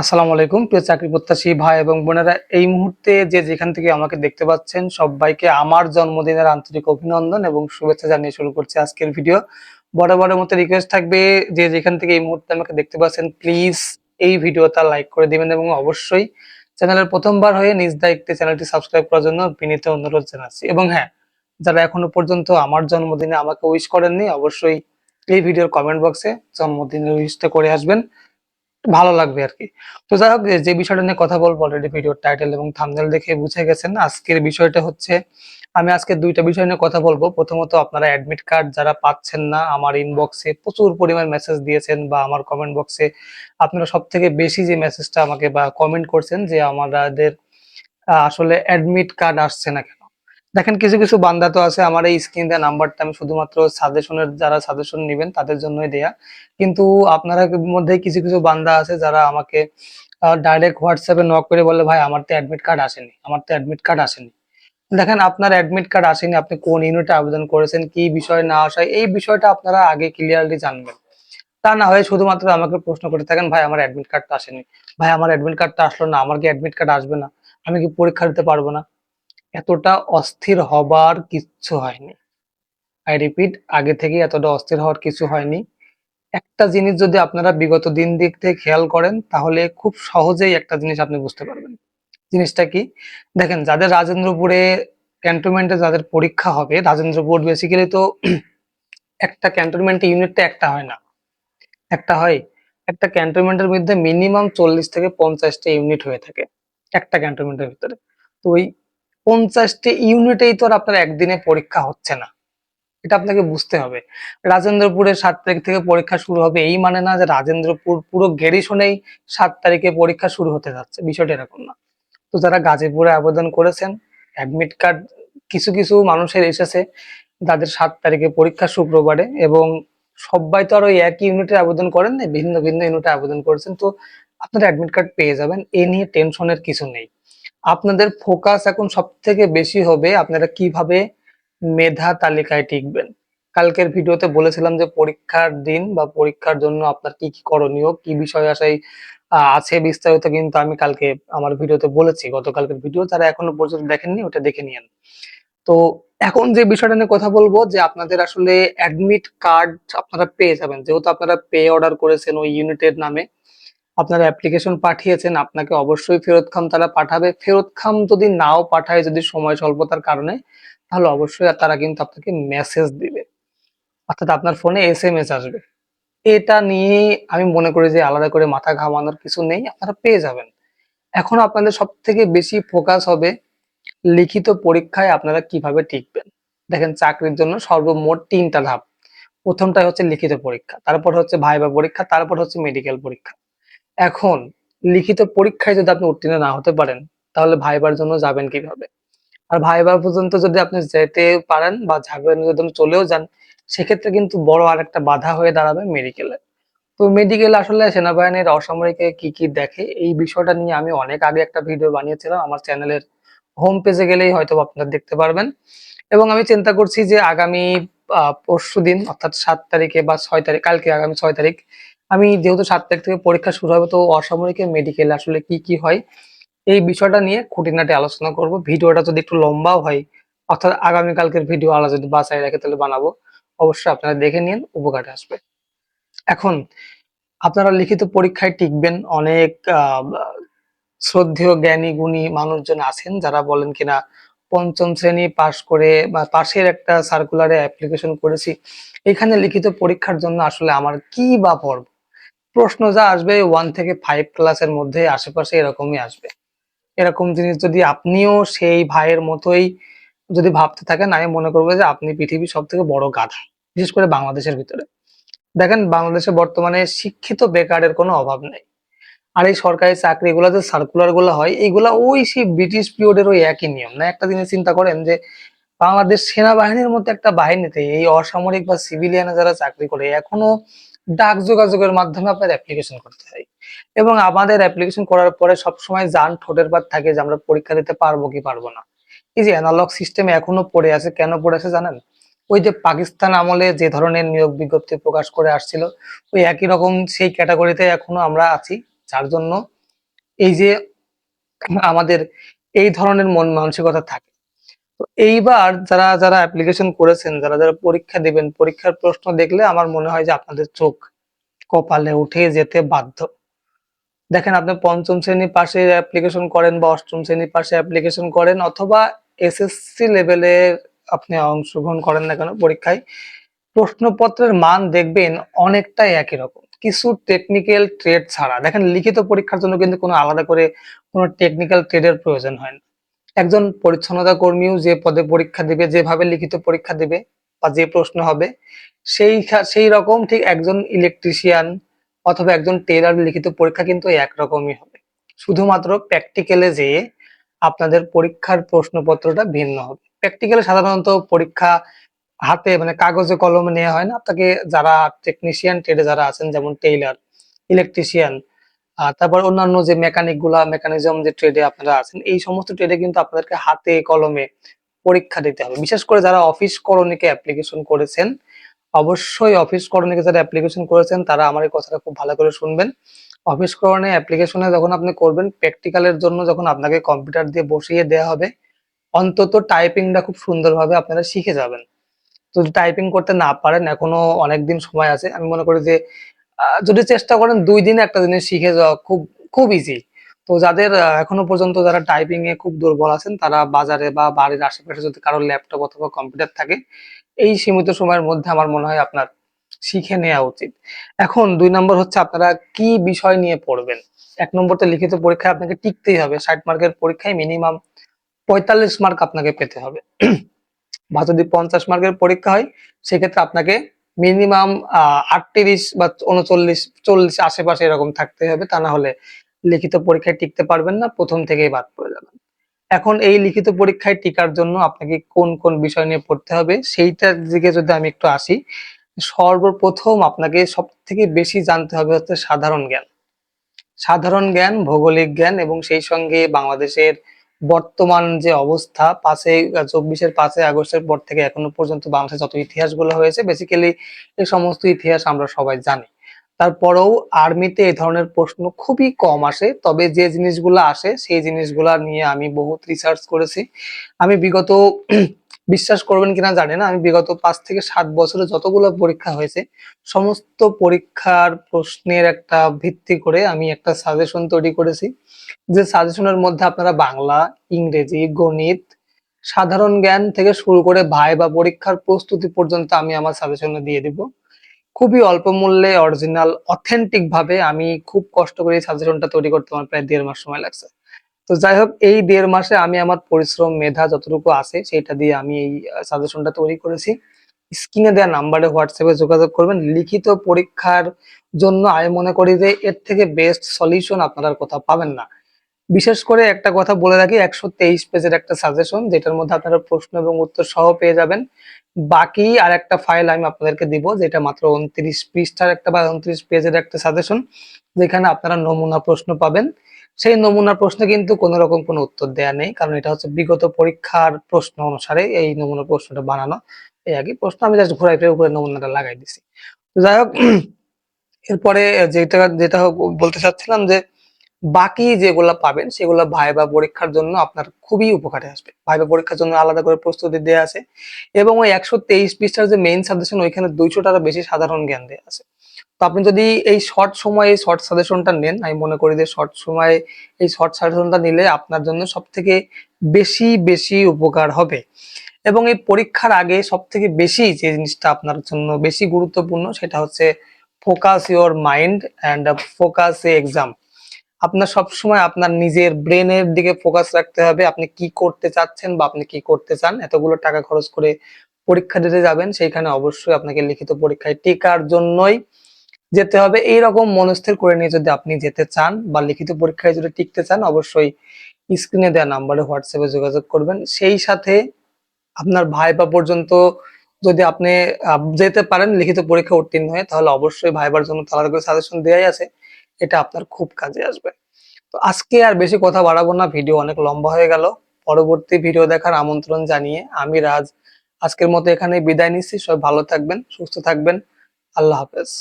আসসালামু আলাইকুম প্রিয় চাকরি প্রত্যাশী ভাই এবং বোনেরা, এই মুহূর্তে যে যেখান থেকে আমাকে দেখতে পাচ্ছেন সবাইকে আমার জন্মদিনের আন্তরিক অভিনন্দন এবং শুভেচ্ছা জানিয়ে শুরু করছি আজকের ভিডিও। বরাবরের মতো রিকোয়েস্ট থাকবে, যে যেখান থেকে এই মুহূর্তে আমাকে দেখতে পাচ্ছেন প্লিজ এই ভিডিওটা লাইক করে দিবেন এবং অবশ্যই চ্যানেলের প্রথমবার হয়ে নিজ দায়িত্বে চ্যানেলটি সাবস্ক্রাইব করার জন্য বিনীত অনুরোধ জানাচ্ছি। এবং হ্যাঁ, যারা এখনো পর্যন্ত আমার জন্মদিনে আমাকে উইশ করেননি, অবশ্যই এই ভিডিওর কমেন্ট বক্সে জন্মদিনের উইশটা করে আসবেন, ভালো লাগবে আরকি। তো যাই হোক, যে বিষয়টা নিয়ে কথা বলবো অলরেডি ভিডিওর টাইটেল এবং থাম্বনেল দেখে বুঝে গেছেন। আজকের বিষয়টা হচ্ছে, আমি আজকে ২ টা বিষয় নিয়ে কথা বলবো। প্রথমত, আপনারা অ্যাডমিট কার্ড যারা পাচ্ছেন না, আমার ইনবক্সে প্রচুর পরিমাণ মেসেজ দিয়েছেন বা আমার কমেন্ট বক্সে আপনারা সবথেকে বেশি যে মেসেজটা আমাকে বা কমেন্ট করছেন যে আমাদের আসলে অ্যাডমিট কার্ড আসছে না কেন? দেখেন, কিছু কিছু বান্দা তো আছে, আমার এই স্ক্রিন দেওয়া নাম্বারটা আমি শুধুমাত্র সাজেশনের, যারা সাজেশন নিবেন তাদের জন্যই দেয়া। কিন্তু আপনারা মধ্যে কিছু কিছু বান্দা আছে যারা আমাকে ডাইরেক্ট হোয়াটসঅ্যাপে নক করে বলে, ভাই আমার তো অ্যাডমিট কার্ড আসেনি, আমার তো অ্যাডমিট কার্ড আসেনি। দেখেন, আপনার অ্যাডমিট কার্ড আসেনি, আপনি কোন ইউনিটে আবেদন করেছেন, কি বিষয় না আসায়, এই বিষয়টা আপনারা আগে ক্লিয়ারলি জানবেন। তা না হয়ে শুধুমাত্র আমাকে প্রশ্ন করে থাকেন, ভাই আমার অ্যাডমিট কার্ডটা আসেনি, ভাই আমার অ্যাডমিট কার্ডটা আসলো না, আমার কি অ্যাডমিট কার্ড আসবে না, আমি কি পরীক্ষা দিতে পারবো না? এতটা অস্থির হবার কিচ্ছু হয়নি। আই রিপিট, আগে থেকে এতটা অস্থির হওয়ার কিছু হয়নি। একটা জিনিস যদি আপনারা বিগত দিক থেকে খেয়াল করেন, তাহলে খুব সহজেই একটা জিনিস আপনি বুঝতে পারবেন। জিনিসটা কি? দেখেন, যাদের রাজেন্দ্রপুরে ক্যান্টনমেন্টে যাদের পরীক্ষা হবে, রাজেন্দ্রপুর বেসিক্যালি তো একটা ক্যান্টনমেন্টে ইউনিটটা একটা হয় না। একটা হয়? একটা ক্যান্টনমেন্টের মধ্যে মিনিমাম ৪০ থেকে ৫০ টা ইউনিট হয়ে থাকে একটা ক্যান্টনমেন্টের ভিতরে। তো ওই ৫০ টি ইউনিটেই তো আর আপনার একদিনে পরীক্ষা হচ্ছে না। এটা আপনাকে বুঝতে হবে। রাজেন্দ্রপুরে ৭ তারিখ থেকে পরীক্ষা শুরু হবে, এই মানে না যে রাজেন্দ্রপুর পুরো গ্যারিসনেই ৭ তারিখে পরীক্ষা শুরু হতে যাচ্ছে। বিষয়টা এরকম না। তো যারা গাজীপুরে আবেদন করেছেন, অ্যাডমিট কার্ড কিছু কিছু মানুষের এসেছে, যাদের ৭ তারিখে পরীক্ষা শুক্রবারে, এবং সব্বাই তো আর ওই একই ইউনিটে আবেদন করেন নাই, ভিন্ন ভিন্ন ইউনিটে আবেদন করেছেন। তো আপনারা অ্যাডমিট কার্ড পেয়ে যাবেন। এ নিয়ে টেনশনের কিছু নেই। আপনাদের ফোকাস এখন সবথেকে বেশি হবে আপনারা কিভাবে মেধা তালিকায় টিকবেন। কালকের ভিডিওতে বলেছিলাম যে পরীক্ষার দিন বা পরীক্ষার জন্য আপনার কি কি করণীয়, কি বিষয় আশায় আছে বিস্তারিত, কিন্তু আমি কালকে আমার ভিডিওতে বলেছি, গতকালকের ভিডিও। যারা এখনো পর্যন্ত দেখেননি ওটা দেখে নিয়েন। তো এখন যে বিষয়টা নিয়ে কথা বলবো, যে আপনাদের আসলে অ্যাডমিট কার্ড আপনারা পেয়ে যাবেন, যেহেতু আপনারা পে অর্ডার করেছেন ওই ইউনিটের নামে, আপনারা অ্যাপ্লিকেশন পাঠিয়েছেন, আপনাকে অবশ্যই ফেরত খাম তারা পাঠাবে। ফেরত খাম যদি নাও পাঠায়, যদি সময় স্বল্পতার কারণে, তাহলে অবশ্যই তারা কিন্তু আপনাকে মেসেজ দিবে, অর্থাৎ আপনার ফোনে এসএমএস আসবে। এটা নিয়ে আমি মনে করি যে আলাদা করে মাথা ঘামানোর কিছু নেই, আপনারা পেয়ে যাবেন। এখন আপনাদের সবথেকে বেশি ফোকাস হবে লিখিত পরীক্ষায় আপনারা কিভাবে টিকবেন। দেখেন, চাকরির জন্য সর্বমোট ৩ টা ধাপ। প্রথমটা হচ্ছে লিখিত পরীক্ষা, তারপর হচ্ছে ভাইবা পরীক্ষা, তারপর হচ্ছে মেডিকেল পরীক্ষা। এখন লিখিত পরীক্ষায় যদি আপনি উত্তীর্ণ না হতে পারেন, তাহলে ভাইবার জন্য যাবেন কিভাবে? আর ভাইবা পর্যন্ত যদি আপনি যেতে পারেন বা যাবেন, যদি আপনি চলেও যান, সেক্ষেত্রে কিন্তু বড় আরেকটা বাধা হয়ে দাঁড়াবে মেডিকেলে। তো মেডিকেল আসলে সেনাবাহিনীর অসামরিকে কি কি দেখে, এই বিষয়টা নিয়ে আমি অনেক আগে একটা ভিডিও বানিয়েছিলাম, আমার চ্যানেলের হোম পেজে গেলেই হয়তো আপনারা দেখতে পারবেন। এবং আমি চিন্তা করছি যে আগামী পরশুদিন, অর্থাৎ ৭ তারিখে বা ৬ তারিখ, কালকে আগামী ৬ তারিখ, আমি যেহেতু ৭ তারিখ থেকে পরীক্ষা শুরু হবে, তো অসামরিকে মেডিকেল আসলে কি কি হয় এই বিষয়টা নিয়ে খুঁটিনাটি আলোচনা করব। ভিডিওটা যদি একটু লম্বাও হয়, অর্থাৎ আগামী কালকের ভিডিও আলাদা যদি বাছাই রাখে তাহলে বানাবো, অবশ্যই আপনারা দেখে নিন, উপকারে আসবে। এখন আপনারা লিখিত পরীক্ষায় টিকবেন, অনেক শ্রদ্ধেয় জ্ঞানী গুণী মানুষজন আছেন যারা বলেন কিনা, পঞ্চম শ্রেণী পাশ করে বা পাশের একটা সার্কুলারে অ্যাপ্লিকেশন করেছি, এখানে লিখিত পরীক্ষার জন্য আসলে আমার কি বা পড়ব। প্রশ্ন যা আসবে 1 থেকে 5 ক্লাসের মধ্যে আশেপাশে এরকমই আসবে। এরকম জিনিস যদি আপনিও সেই ভাইয়ের মতোই যদি ভাবতে থাকেন, আমি মনে করবো যে আপনি পৃথিবীর সব থেকে বড় গাধা, বিশেষ করে বাংলাদেশের ভিতরে। দেখেন, বাংলাদেশে বর্তমানে শিক্ষিত বেকারের কোনো অভাব নেই। আর এই সরকারি চাকরিগুলো যে সার্কুলার গুলো হয়, এইগুলা ওই সেই ব্রিটিশ পিরিয়ডের ওই একই নিয়ম না। একটা জিনিস চিন্তা করেন যে বাংলাদেশ সেনাবাহিনীর মধ্যে একটা বাহিনীতে এই অসামরিক বা সিভিলিয়ানে যারা চাকরি করে, এখনো ডাক যোগাযোগের মাধ্যমে আপনার অ্যাপ্লিকেশন করতে হয়। এবং আমাদের অ্যাপ্লিকেশন করার পরে সবসময় যান ঠোঁটের পাত থাকে যে আমরা পরীক্ষা দিতে পারবো কি পারবো না। এই যে অ্যানালগ সিস্টেমে এখনো পড়ে আছে, কেন পড়ে আছে জানেন? ওই যে পাকিস্তান আমলে যে ধরনের নিয়োগ বিজ্ঞপ্তি প্রকাশ করে আসছিল, ওই একই রকম সেই ক্যাটাগরিতে এখনো আমরা আছি, যার জন্য এই যে আমাদের এই ধরনের মন মানসিকতা থাকে। তো এইবার যারা যারা অ্যাপ্লিকেশন করেছেন, যারা যারা পরীক্ষা দিবেন, পরীক্ষার প্রশ্ন দেখলে আমার মনে হয় যে আপনাদের চোখ কপালে উঠে যেতে বাধ্য। দেখেন, আপনি পঞ্চম শ্রেণী পাশে অ্যাপ্লিকেশন করেন বা অষ্টম শ্রেণী পাশে অ্যাপ্লিকেশন করেন অথবা এসএসসি লেভেলে আপনি অংশগ্রহণ করেন না কেন পরীক্ষায়, প্রশ্নপত্রের মান দেখবেন অনেকটাই একই রকম। কিছু টেকনিক্যাল ট্রেড ছাড়া, দেখেন লিখিত পরীক্ষার জন্য কিন্তু কোনো আলাদা করে কোনো টেকনিক্যাল ট্রেডের প্রয়োজন হয় না। একজন পরিচ্ছন্নতা কর্মীও যে পদে পরীক্ষা দিবে, যেভাবে লিখিত পরীক্ষা দিবে বা যে প্রশ্ন হবে সেই রকম ঠিক একজন ইলেকট্রিশিয়ান অথবা একজন টেলার লিখিত পরীক্ষা কিন্তু একরকমই হবে। শুধুমাত্র প্র্যাকটিক্যালে যেয়ে আপনাদের পরীক্ষার প্রশ্নপত্রটা ভিন্ন হবে। প্র্যাকটিক্যালে সাধারণত পরীক্ষা হাতে মানে কাগজে কলমে নেওয়া হয় না। আপনাকে যারা টেকনিশিয়ান ট্রেডে যারা আছেন, যেমন টেইলার, ইলেকট্রিশিয়ান, তারপর অন্যান্য যে মেকানিক গুলা, মেকানিজম যে ট্রেডে আপনারা আছেন, এই সমস্ত ট্রেডে কিন্তু আপনাদেরকে হাতে কলমে পরীক্ষা দিতে হবে। বিশেষ করে যারা অফিস করণিকে অ্যাপ্লিকেশন করেছেন, অবশ্যই অফিস করণিকে যারা অ্যাপ্লিকেশন করেছেন তারা আমার এই কথাটা খুব ভালো করে শুনবেন। অফিস করণে অ্যাপ্লিকেশনে যখন আপনি করবেন, প্র্যাকটিক্যালের জন্য যখন আপনাকে কম্পিউটার দিয়ে বসিয়ে দেওয়া হবে, অন্তত টাইপিংটা খুব সুন্দরভাবে আপনারা শিখে যাবেন। তো যদি টাইপিং করতে না পারেন, এখনো অনেকদিন সময় আছে। আমি মনে করি যে যদি চেষ্টা করেন ২ দিনে একটা জিনিস শিখে যাওয়া খুব খুব ইজি। তো যাদের এখনো পর্যন্ত যারা টাইপিং এ খুব দুর্বল আছেন, তারা বাজারে বা বাড়ির আশেপাশে যদি কারো ল্যাপটপ অথবা কম্পিউটার থাকে, এই সীমিত সময়ের মধ্যে আমার মনে হয় আপনার শিখে নেওয়া উচিত। এখন ২ নম্বর হচ্ছে আপনারা কি বিষয় নিয়ে পড়বেন। ১ নম্বর তো লিখিত পরীক্ষায় আপনাকে টিকতেই হবে। ৬০ মার্কের পরীক্ষায় মিনিমাম ৪৫ মার্ক আপনাকে পেতে হবে। বা যদি ৫০ মার্কের পরীক্ষা হয়, সেক্ষেত্রে আপনাকে মিনিমাম ৩৮ বা ৩৯, ৪০ আশেপাশে এরকম থাকতে হবে। তা না হলে লিখিত পরীক্ষায় টিকতে পারবেন না, ১ম থেকেই বাদ পড়ে যাবেন। এখন এই লিখিত পরীক্ষায় টিকার জন্য আপনাকে কোন কোন বিষয় নিয়ে পড়তে হবে সেইটার দিকে যদি আমি একটু আসি, সর্বপ্রথম আপনাকে সবথেকে বেশি জানতে হবে হচ্ছে সাধারণ জ্ঞান। সাধারণ জ্ঞান, ভৌগোলিক জ্ঞান এবং সেই সঙ্গে বাংলাদেশের বর্তমান যে অবস্থা, ২৪ আগস্টের পর থেকে এখনো পর্যন্ত বাংলাদেশে যত ইতিহাসগুলো হয়েছে, বেসিক্যালি এই সমস্ত ইতিহাস আমরা সবাই জানি। তারপরেও আর্মিতে এই ধরনের প্রশ্ন খুবই কম আসে। তবে যে জিনিসগুলো আসে সেই জিনিসগুলা নিয়ে আমি বহুত রিসার্চ করেছি। আমি বিগত বিশ্বাস করবেন কিনা জানি না, আমি বিগত ৫ থেকে ৭ বছরে যতগুলো পরীক্ষা হয়েছে, সমস্ত পরীক্ষার প্রশ্নের একটা ভিত্তি করে আমি একটা সাজেশন তৈরি করেছি। যে সাজেশনের মধ্যে আপনারা বাংলা, ইংরেজি, গণিত, সাধারণ জ্ঞান থেকে শুরু করে ভাইবা পরীক্ষার প্রস্তুতি পর্যন্ত আমি আমার সাজেশনে দিয়ে দিব। খুবই অল্প মূল্যে অরিজিনাল অথেন্টিক ভাবে আমি খুব কষ্ট করে এই সাজেশনটা তৈরি করতে আমার প্রায় ১.৫ মাস সময় লাগছে। তো যাই হোক, এই ১.৫ মাসে আমি আমার পরিশ্রম, মেধা যতটুকু আছে সেটা দিয়ে আমি এই সাজেশনটা তৈরি করেছি। স্ক্রিনে দেওয়া নাম্বারে হোয়াটসঅ্যাপে যোগাযোগ করবেন। লিখিত পরীক্ষার জন্য আমি মনে করি যে এর থেকে বেস্ট সলিউশন আপনারা আর কোথাও পাবেন না। বিশেষ করে একটা কথা বলে রাখি, ১২৩ পেজের একটা সাজেশন, যেটার মধ্যে আপনারা প্রশ্ন এবং উত্তর সহ পেয়ে যাবেন। বাকি আরেকটা ফাইল আমি আপনাদেরকে দিব, যেটা মাত্র ২৯ পৃষ্ঠার একটা বা ২৯ পেজের একটা সাজেশন, যেখানে আপনারা নমুনা প্রশ্ন পাবেন। সেই নমুনা প্রশ্নে কিন্তু কোন রকম কোনো উত্তর দেয়া নেই, কারণ এটা হচ্ছে বিগত পরীক্ষার প্রশ্ন অনুসারে এই নমুনা প্রশ্নটা বানানো। এই একই প্রশ্ন আমি জাস্ট ঘুরাই ফিরে উপরে নমুনাটা লাগাই দিছি। তো যাই হোক, এরপরে যেটা যেটা বলতে চাচ্ছিলাম যে বাকি যেগুলা পাবেন সেগুলা ভাইবা পরীক্ষার জন্য আপনার খুবই উপকারে আসবে। ভাইবা পরীক্ষার জন্য আলাদা করে প্রস্তুতি দেয়া আছে এবং ওই ১২৩ পৃষ্ঠার যে মেইন সাজেশন, ওইখানে ২০০ টারও বেশি সাধারণ জ্ঞান দেয়া আছে। তো আপনি যদি এই শর্ট সময়ে এই শর্ট সাজেশনটা নেন, আমি মনে করি যে শর্ট সময়ে এই শর্ট সাজেশনটা নিলে আপনার জন্য সবথেকে বেশি উপকার হবে। এবং এই পরীক্ষার আগে সবথেকে বেশি যে জিনিসটা আপনার জন্য বেশি গুরুত্বপূর্ণ, সেটা হচ্ছে focus your mind and focus A exam. আপনার সবসময় আপনার নিজের ব্রেনের দিকে ফোকাস রাখতে হবে। আপনি কি করতে চাচ্ছেন বা আপনি কি করতে চান। এতগুলো টাকা খরচ করে পরীক্ষা দিতে যাবেন, সেইখানে অবশ্যই আপনাকে লিখিত পরীক্ষায় টিকার জন্যই যেতে হবে। এইরকম মনস্থির করে নিয়ে যদি আপনি যেতে চান বা লিখিত পরীক্ষায় যদি টিকতে চান, অবশ্যই স্ক্রিনে দেওয়া নাম্বারে হোয়াটসঅ্যাপে যোগাযোগ করবেন। সেই সাথে আপনার ভাইবা পর্যন্ত যদি আপনি যেতে পারেন লিখিত পরীক্ষা উত্তীর্ণ হয়ে, তাহলে অবশ্যই ভাইবার জন্য আলাদা করে সাজেশন দেয়াই আছে। এটা আপনার খুব কাজে আসবে। তো আজকে আর বেশি কথা বাড়াবো না, ভিডিও অনেক লম্বা হয়ে গেল। পরবর্তী ভিডিও দেখার আমন্ত্রণ জানিয়ে আমি রাজ আজকের মতো এখানে বিদায় নিচ্ছি। সবাই ভালো থাকবেন, সুস্থ থাকবেন। আল্লাহ হাফেজ।